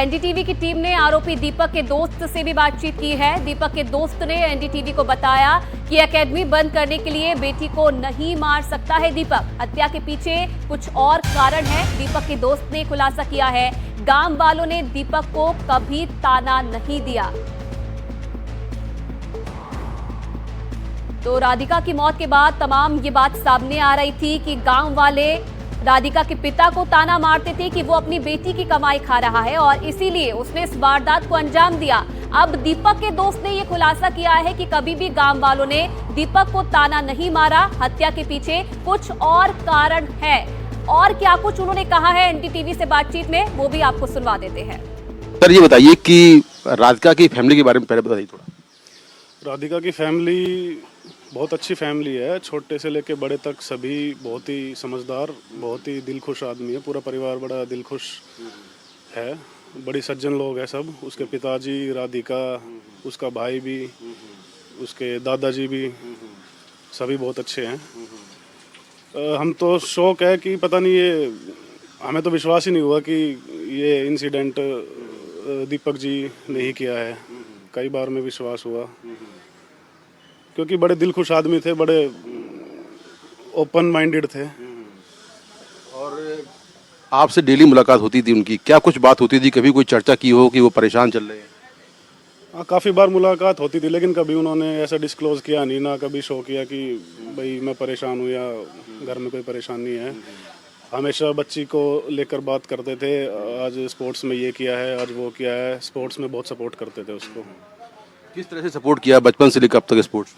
NDTV की team ने आरोपी दीपक के दोस्त से भी बातचीत की है। दीपक के दोस्त ने एनडीटीवी को बताया कि एकेडमी बंद करने के लिए बेटी को नहीं मार सकता है दीपक। हत्या के पीछे कुछ और कारण है, दीपक के दोस्त ने खुलासा किया है। गांव वालों ने दीपक को कभी ताना नहीं दिया। तो राधिका की मौत के बाद तमाम ये बात सामने आ रही थी कि गांव वाले राधिका के पिता को ताना मारते थे कि वो अपनी बेटी की कमाई खा रहा है और इसीलिए उसने इस वारदात को अंजाम दिया। अब दीपक के दोस्त ने ये खुलासा किया है कि कभी भी गांव वालों ने दीपक को ताना नहीं मारा, हत्या के पीछे कुछ और कारण है। और क्या कुछ उन्होंने कहा है एनडीटीवी से बातचीत में, वो भी आपको सुनवा देते हैं। सर ये बताइए कि राधिका की फैमिली के बारे में पहले बताइए थोड़ा। राधिका की फैमिली बहुत अच्छी फैमिली है, छोटे से लेके बड़े तक सभी बहुत ही समझदार, बहुत ही दिलखुश आदमी है। पूरा परिवार बड़ा दिलखुश है, बड़ी सज्जन लोग हैं सब। उसके पिताजी, राधिका, उसका भाई भी, उसके दादाजी भी, सभी बहुत अच्छे हैं। हम तो शौक है कि पता नहीं, ये हमें तो विश्वास ही नहीं हुआ कि ये इंसिडेंट दीपक जी ने ही किया है। कई बार में विश्वास हुआ क्योंकि बड़े दिलखुश आदमी थे, बड़े ओपन माइंडेड थे। और आपसे डेली मुलाकात होती थी उनकी, क्या कुछ बात होती थी? कभी कोई चर्चा की हो कि वो परेशान चल रहे हैं? हाँ, काफ़ी बार मुलाकात होती थी, लेकिन कभी उन्होंने ऐसा डिस्क्लोज किया नहीं, ना कभी शो किया कि भाई मैं परेशान हूँ या घर में कोई परेशानी है। हमेशा बच्ची को लेकर बात करते थे, आज स्पोर्ट्स में ये किया है, आज वो किया है। स्पोर्ट्स में बहुत सपोर्ट करते थे उसको। किस तरह से सपोर्ट किया बचपन से लेकर अब तक स्पोर्ट्स?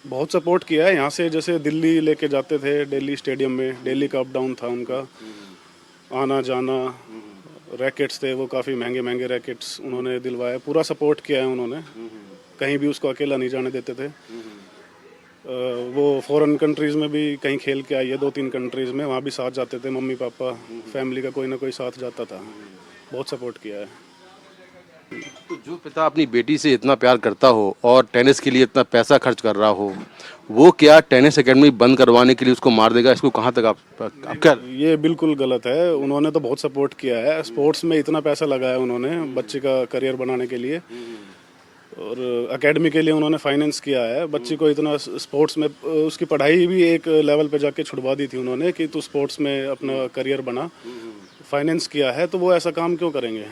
बहुत सपोर्ट किया है। यहाँ से जैसे दिल्ली लेके जाते थे, दिल्ली स्टेडियम में डेली का अप डाउन था उनका, आना जाना। रैकेट्स थे वो, काफ़ी महंगे महंगे रैकेट्स उन्होंने दिलवाए। पूरा सपोर्ट किया है उन्होंने, कहीं भी उसको अकेला नहीं जाने देते थे। वो फॉरेन कंट्रीज़ में भी कहीं खेल के आई है, 2-3 कंट्रीज़ में, वहाँ भी साथ जाते थे। मम्मी पापा फैमिली का कोई ना कोई साथ जाता था। बहुत सपोर्ट किया है। तो जो पिता अपनी बेटी से इतना प्यार करता हो और टेनिस के लिए इतना पैसा खर्च कर रहा हो, वो क्या टेनिस एकेडमी बंद करवाने के लिए उसको मार देगा? इसको कहाँ तक आप क्या? ये बिल्कुल गलत है। उन्होंने तो बहुत सपोर्ट किया है, स्पोर्ट्स में इतना पैसा लगाया उन्होंने बच्चे का करियर बनाने के लिए, और एकेडमी के लिए उन्होंने फाइनेंस किया है। बच्ची को इतना स्पोर्ट्स में, उसकी पढ़ाई भी एक लेवल पे जाके छुड़वा दी थी उन्होंने कि तू स्पोर्ट्स में अपना करियर बना। फाइनेंस किया है तो वो ऐसा काम क्यों करेंगे?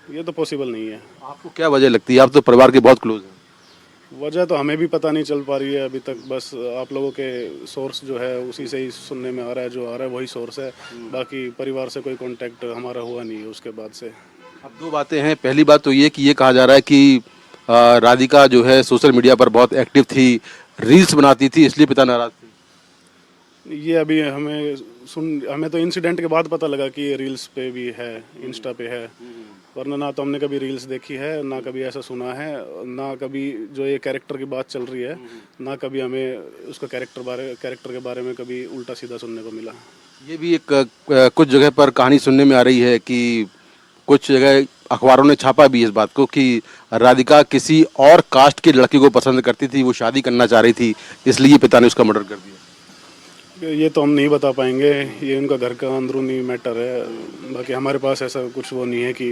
ये तो पॉसिबल नहीं है। आपको क्या वजह लगती है? आप तो परिवार के बहुत क्लोज हैं। वजह तो हमें भी पता नहीं चल पा रही है अभी तक। बस आप लोगों के सोर्स जो है उसी से ही सुनने में आ रहा है, जो आ रहा है वही सोर्स है। बाकी परिवार से कोई कांटेक्ट हमारा हुआ नहीं है उसके बाद से। अब दो बातें हैं। पहली बात तो ये कि ये कहा जा रहा है कि राधिका जो है सोशल मीडिया पर बहुत एक्टिव थी, रील्स बनाती थी, इसलिए पिता नाराज थे। ये अभी हमें तो इंसिडेंट के बाद पता लगा कि ये रील्स पे भी है, इंस्टा पे है। वरना ना तो हमने कभी रील्स देखी है, ना कभी ऐसा सुना है, ना कभी जो ये कैरेक्टर की बात चल रही है, ना कभी हमें उसका कैरेक्टर के बारे में कभी उल्टा सीधा सुनने को मिला। ये भी एक कुछ जगह पर कहानी सुनने में आ रही है कि कुछ जगह अखबारों ने छापा भी इस बात को कि राधिका किसी और कास्ट के लड़के को पसंद करती थी, वो शादी करना चाह रही थी, इसलिए पिता ने उसका मर्डर कर दिया। ये तो हम नहीं बता पाएंगे, ये उनका घर का अंदरूनी मैटर है। बाकी हमारे पास ऐसा कुछ वो नहीं है कि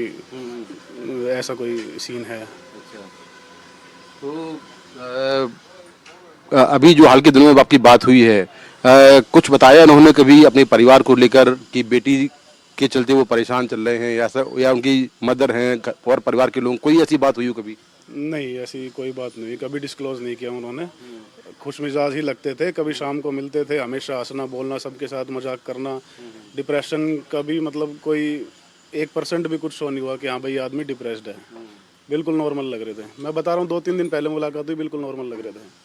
ऐसा कोई सीन है। तो अभी जो हाल के दिनों में आपकी बात हुई है, कुछ बताया उन्होंने कभी अपने परिवार को लेकर कि बेटी के चलते वो परेशान चल रहे हैं, या ऐसा, या उनकी मदर हैं और परिवार के लोग, कोई ऐसी बात हुई हो कभी? नहीं, ऐसी कोई बात नहीं, कभी डिस्क्लोज नहीं किया उन्होंने। खुश मिजाज ही लगते थे, कभी शाम को मिलते थे, हमेशा हंसना बोलना, सबके साथ मजाक करना। डिप्रेशन का भी मतलब कोई 1% भी कुछ शो नहीं हुआ कि हाँ भाई आदमी डिप्रेस्ड है। बिल्कुल नॉर्मल लग रहे थे। मैं बता रहा हूँ, 2-3 दिन पहले मुलाकात हुई, बिल्कुल नॉर्मल लग रहे थे।